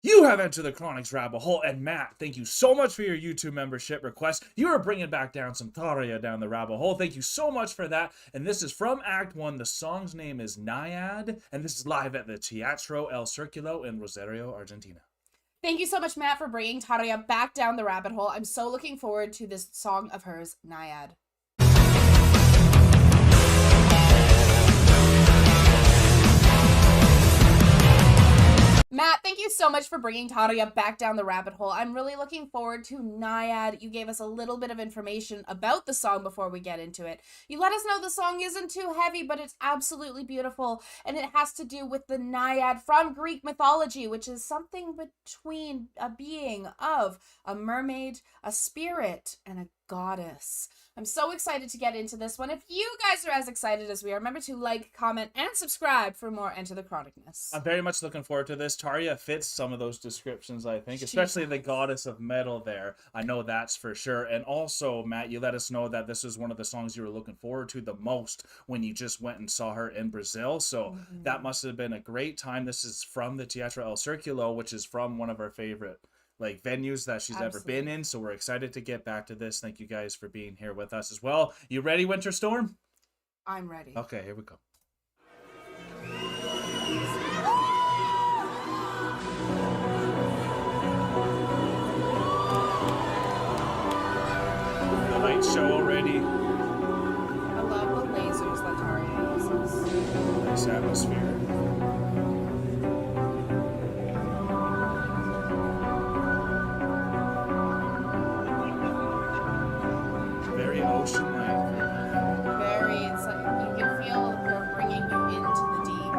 You have entered the Chronics rabbit hole, and Matt, thank you so much for your YouTube membership request. You are bringing back down some Tarja down the rabbit hole. Thank you so much for that. And this is from Act 1. The song's name is Naiad, and this is live at the Teatro El Circulo in Rosario, Argentina. Thank you so much, Matt, for bringing Tarja back down the rabbit hole. I'm so looking forward to this song of hers, Naiad. Matt, thank you so much for bringing Tarja back down the rabbit hole. I'm really looking forward to Naiad. You gave us a little bit of information about the song before we get into it. You let us know the song isn't too heavy, but it's absolutely beautiful, and it has to do with the Naiad from Greek mythology, which is something between a being of a mermaid, a spirit, and a goddess. I'm so excited to get into this one. If you guys are as excited as we are, remember to like, comment, and subscribe for more Enter the Chronicness. I'm very much looking forward to this. Tarja fits some of those descriptions, I think, especially the goddess of metal there. I know that's for sure. And also, Matt, you let us know that this is one of the songs you were looking forward to the most when you just went and saw her in Brazil. So that must have been a great time. This is from the Teatro El Circulo, which is from one of our favorite venues that she's ever been in. So we're excited to get back to this. Thank you guys for being here with us as well. You ready, Winter Storm? I'm ready. Okay, here we go. The light show already. I love the lasers that Tarja uses. Nice atmosphere. Very ocean-like. Very, it's like you can feel her bringing you into the deep.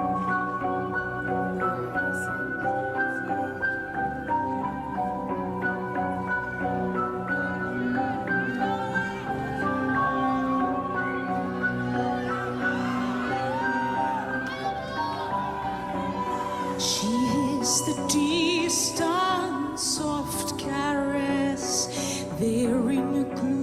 She is the distant soft caress there in the gloom.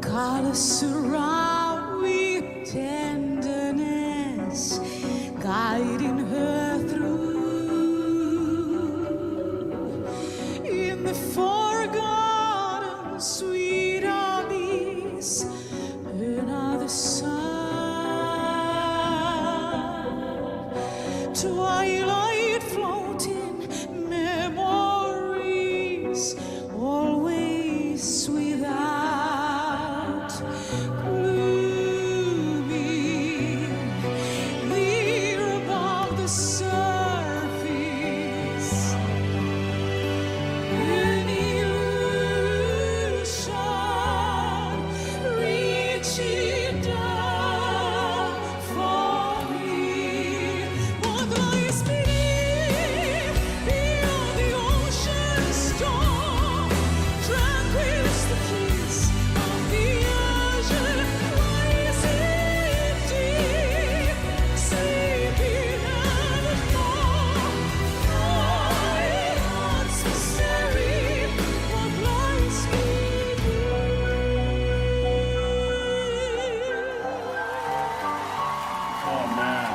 Colors surround with tenderness, guiding her through. In the forgotten sweet abyss, another sun. Twilight floating memories, always without glooming. There above the surface, an illusion reaching down for me. What lies beneath, beyond the ocean storm, tranquil is the kiss of the ocean, rising deep, sleeping at the dawn. What's necessary, what lies Oh, man.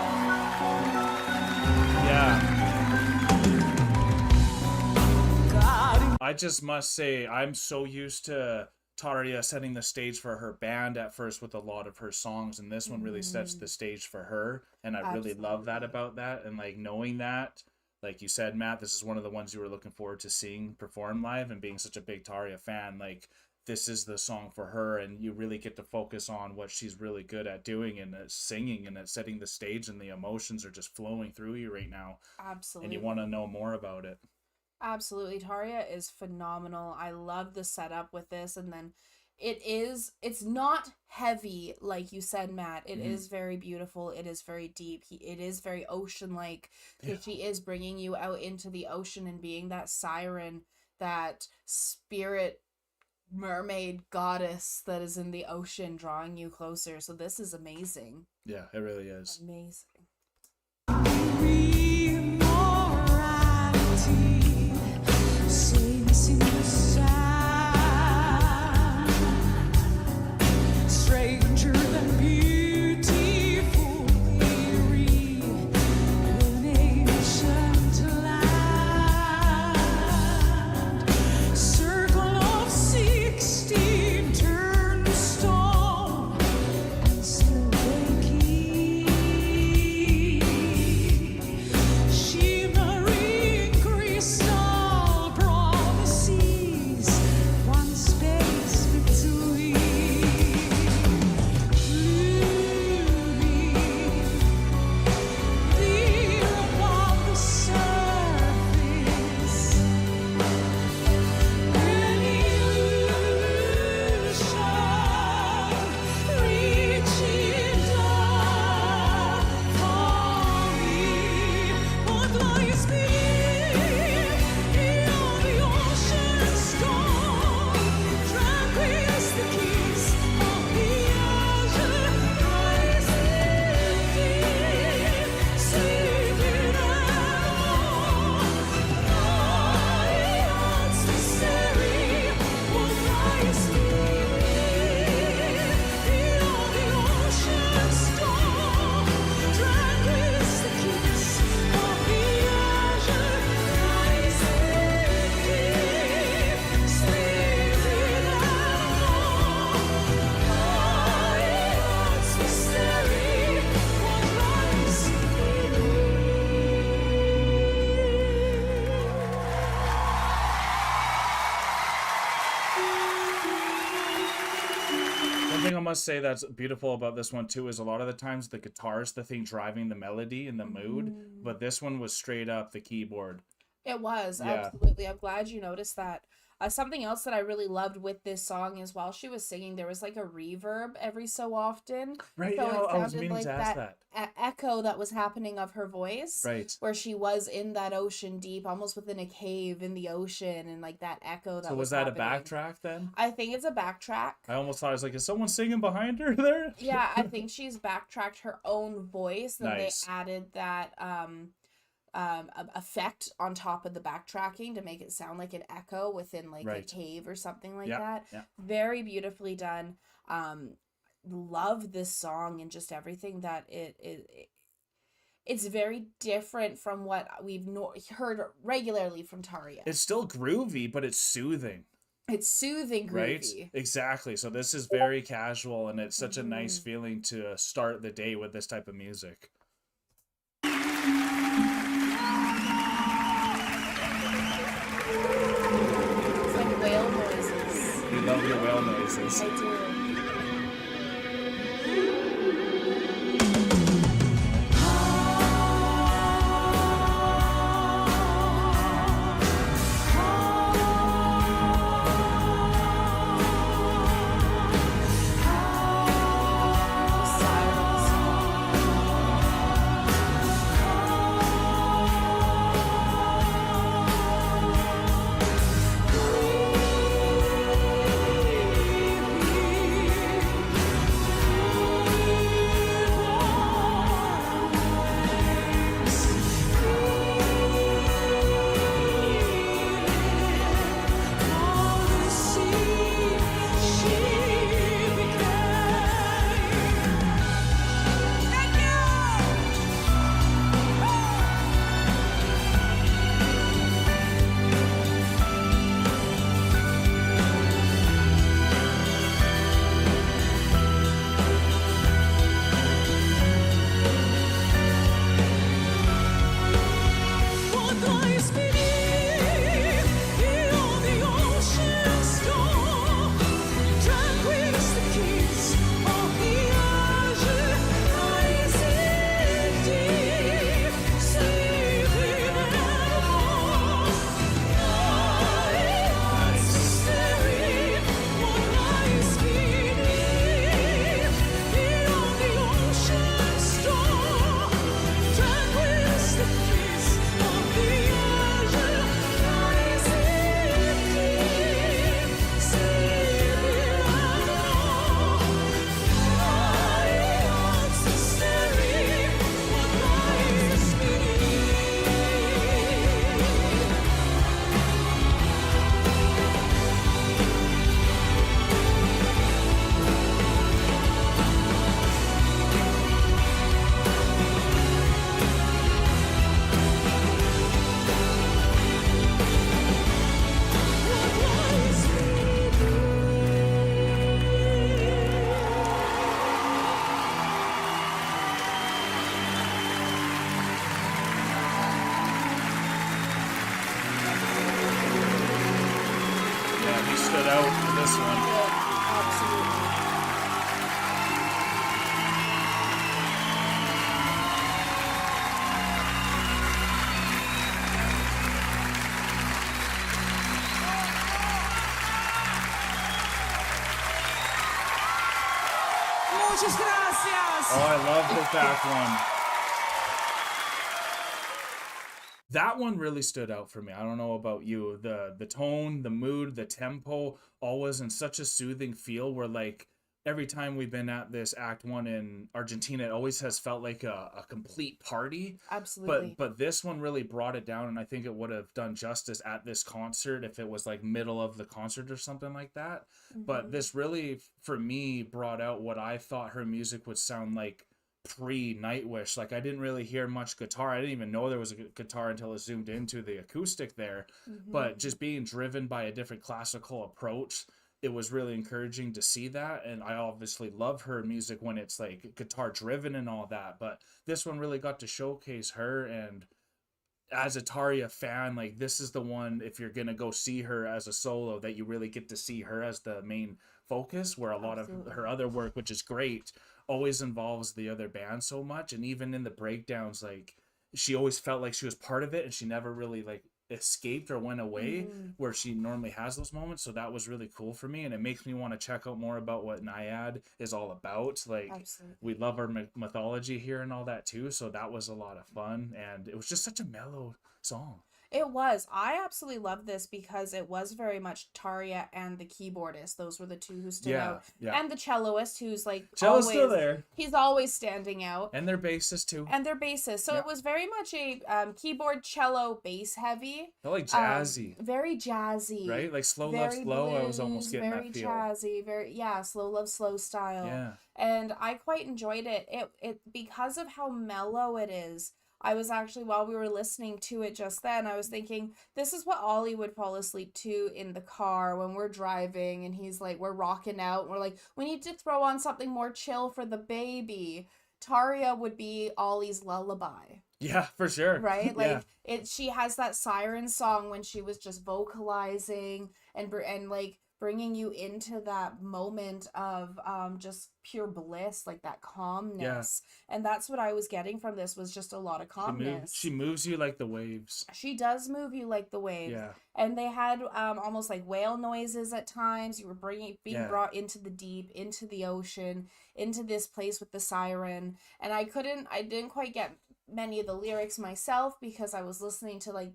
Yeah. I just must say, I'm so used to Tarja setting the stage for her band at first with a lot of her songs, and this one really sets the stage for her, and I really love that about that. And knowing that, like you said, Matt, this is one of the ones you were looking forward to seeing perform live, and being such a big Tarja fan, this is the song for her, and you really get to focus on what she's really good at doing, and it's singing, and it's setting the stage, and the emotions are just flowing through you right now. Absolutely. And you want to know more about it. Absolutely. Tarja is phenomenal. I love the setup with this, and then it's not heavy like you said, Matt. It is very beautiful. It is very deep. It is very ocean-like, because she is bringing you out into the ocean and being that siren, that spirit mermaid goddess that is in the ocean, drawing you closer. So this is amazing. Yeah, it really is. Amazing. Sings in the sound, stranger than beautiful, eerie, must say that's beautiful about this one too, is a lot of the times the guitar's the thing driving the melody and the mood, but this one was straight up the keyboard. It was, Yeah. absolutely. I'm glad you noticed that. Something else that I really loved with this song is while she was singing, there was like a reverb every so often. Right, So yeah, it I was sounded meaning like to ask that. echo that was happening of her voice. Right. Where she was in that ocean deep, almost within a cave in the ocean, and like that echo that So was that a backtrack then? I think it's a backtrack. I almost thought, I was like, is someone singing behind her there? Yeah, I think she's backtracked her own voice, and Nice. they added that effect on top of the backtracking to make it sound like an echo within like a Right. cave or something like Yeah, that. yeah. Very beautifully done. Love this song and just everything that it's very different from what we've heard regularly from Tarja. It's still groovy, but it's soothing. It's soothing, Right? groovy. Exactly. So this is very casual, and it's such a nice feeling to start the day with this type of music. It's like whale noises. You love your whale noises. I do. stood out for this one. Yeah, absolutely. Muchas gracias. Oh, I love this back one. That one really stood out for me. I don't know about you. The tone, the mood, the tempo, all was in such a soothing feel where, like, every time we've been at this Act 1 in Argentina, it always has felt like a complete party. Absolutely. But this one really brought it down, and I think it would have done justice at this concert if it was like middle of the concert or something like that. But this really, for me, brought out what I thought her music would sound like pre-Nightwish. Like, I didn't really hear much guitar. I didn't even know there was a guitar until it zoomed into the acoustic there. But just being driven by a different classical approach, it was really encouraging to see that. And I obviously love her music when it's like guitar driven and all that, but this one really got to showcase her. And as a Tarja fan, like this is the one, if you're gonna go see her as a solo, that you really get to see her as the main focus, where a lot of her other work, which is great, always involves the other band so much. And even in the breakdowns, like she always felt like she was part of it, and she never really like escaped or went away, where she normally has those moments. So that was really cool for me, and it makes me want to check out more about what Naiad is all about. Like we love our mythology here and all that too, so that was a lot of fun, and it was just such a mellow song. It was. I absolutely love this because it was very much Tarja and the keyboardist. Those were the two who stood out. Yeah. And the celloist, who's like Cello's always still there. He's always standing out. And their bassist too. And their bassist. So it was very much a keyboard, cello, bass heavy. Felt like jazzy. Very jazzy. Right? Like Slow Love Slow. Blues, I was almost getting very that feel. Jazzy, slow love slow style. Yeah. And I quite enjoyed it. It because of how mellow it is. I was actually, while we were listening to it just then, I was thinking, this is what Ollie would fall asleep to in the car when we're driving, and he's like, we're rocking out, and we're like, we need to throw on something more chill for the baby. Tarja would be Ollie's lullaby. Yeah, for sure. Right? Like, she has that siren song when she was just vocalizing and like bringing you into that moment of just pure bliss, like that calmness. And that's what I was getting from this, was just a lot of calmness. She moves you like the waves. She does move you like the waves. Yeah. And they had almost like whale noises at times. You were being brought into the deep, into the ocean, into this place with the siren. And I didn't quite get many of the lyrics myself, because I was listening to like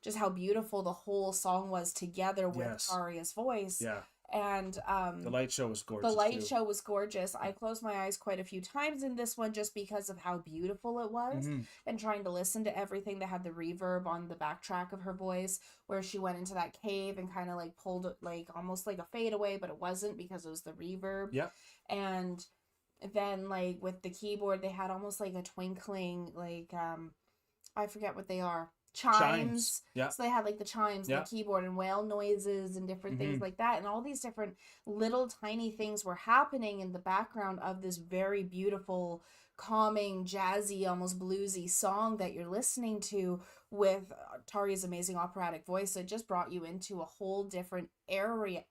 just how beautiful the whole song was together with Tarja's voice. Yeah. And the light show was gorgeous. The light show was gorgeous. I closed my eyes quite a few times in this one just because of how beautiful it was, and trying to listen to everything that had the reverb on the backtrack of her voice, where she went into that cave and kind of like pulled it like almost like a fade away, but it wasn't because it was the reverb. Yeah. And then like with the keyboard, they had almost like a twinkling, like I forget what they are. Chimes. Yeah. So they had like the chimes, the keyboard, and whale noises and different things like that. And all these different little tiny things were happening in the background of this very beautiful, calming, jazzy, almost bluesy song that you're listening to with Tarja's amazing operatic voice. So it just brought you into a whole different area.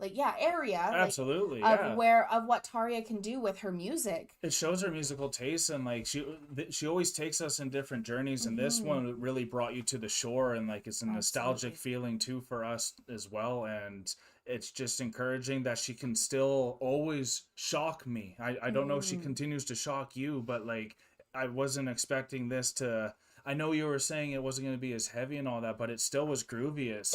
Absolutely, of what Tarja can do with her music. It shows her musical taste, and like she always takes us in different journeys, and this one really brought you to the shore, and like it's a nostalgic feeling too for us as well. And it's just encouraging that she can still always shock me. I don't know if she continues to shock you, but like I wasn't expecting this to. I know you were saying it wasn't going to be as heavy and all that, but it still was groovy. It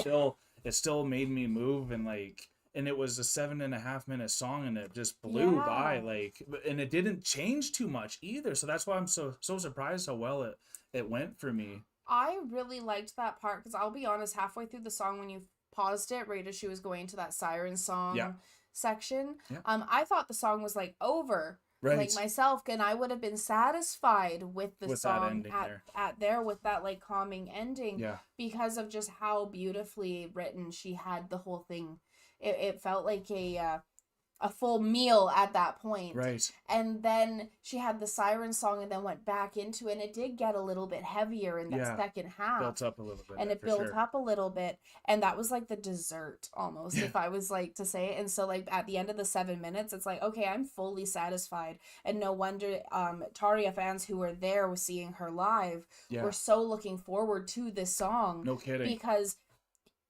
still made me move, and like. And it was a 7.5 minute song, and it just blew by, like, and it didn't change too much either. So that's why I'm so surprised how well it went for me. I really liked that part, because I'll be honest, halfway through the song when you paused it right as she was going to that siren song section, I thought the song was like over. Right. Like myself, and I would have been satisfied with the song there with that like calming ending, because of just how beautifully written she had the whole thing. It felt like a full meal at that point. Right. And then she had the siren song and then went back into it, and it did get a little bit heavier in that second half. Built up a little bit. And it built up a little bit. And that was like the dessert almost, if I was like to say it. And so like at the end of the 7 minutes, it's like, okay, I'm fully satisfied. And no wonder Tarja fans who were there seeing her live were so looking forward to this song. No kidding. Because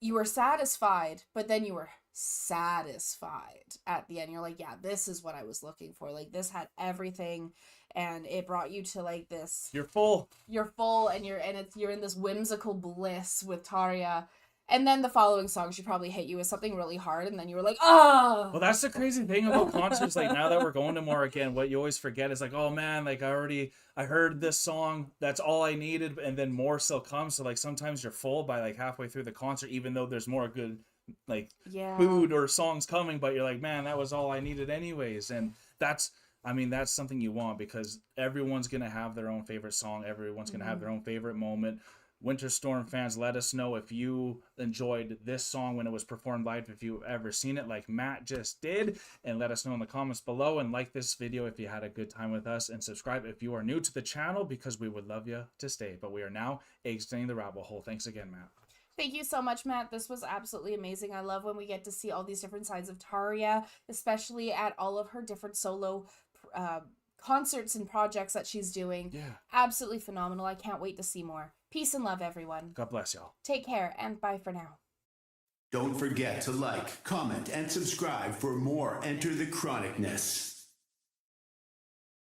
you were satisfied, but then you were satisfied at the end. You're like, yeah, this is what I was looking for. Like, this had everything, and it brought you to like this. You're full, and you're in this whimsical bliss with Tarja. And then the following song, she probably hit you with something really hard, and then you were like, oh! Well, that's the crazy thing about concerts. Like, now that we're going to more again, what you always forget is like, oh man, like I heard this song, that's all I needed, and then more still comes. So like sometimes you're full by like halfway through the concert, even though there's more good like food or songs coming, but you're like, man, that was all I needed anyways. And that's something you want, because everyone's gonna have their own favorite song, everyone's gonna have their own favorite moment. Winter Storm fans, let us know if you enjoyed this song when it was performed live, if you've ever seen it like Matt just did, and let us know in the comments below, and like this video if you had a good time with us, and subscribe if you are new to the channel, because we would love you to stay. But we are now exiting the rabbit hole. Thanks again, Matt. Thank you so much, Matt. This was absolutely amazing. I love when we get to see all these different sides of Tarja, especially at all of her different solo concerts and projects that she's doing. Yeah. Absolutely phenomenal. I can't wait to see more. Peace and love, everyone. God bless y'all. Take care, and bye for now. Don't forget to like, comment, and subscribe for more Enter the Chronicness.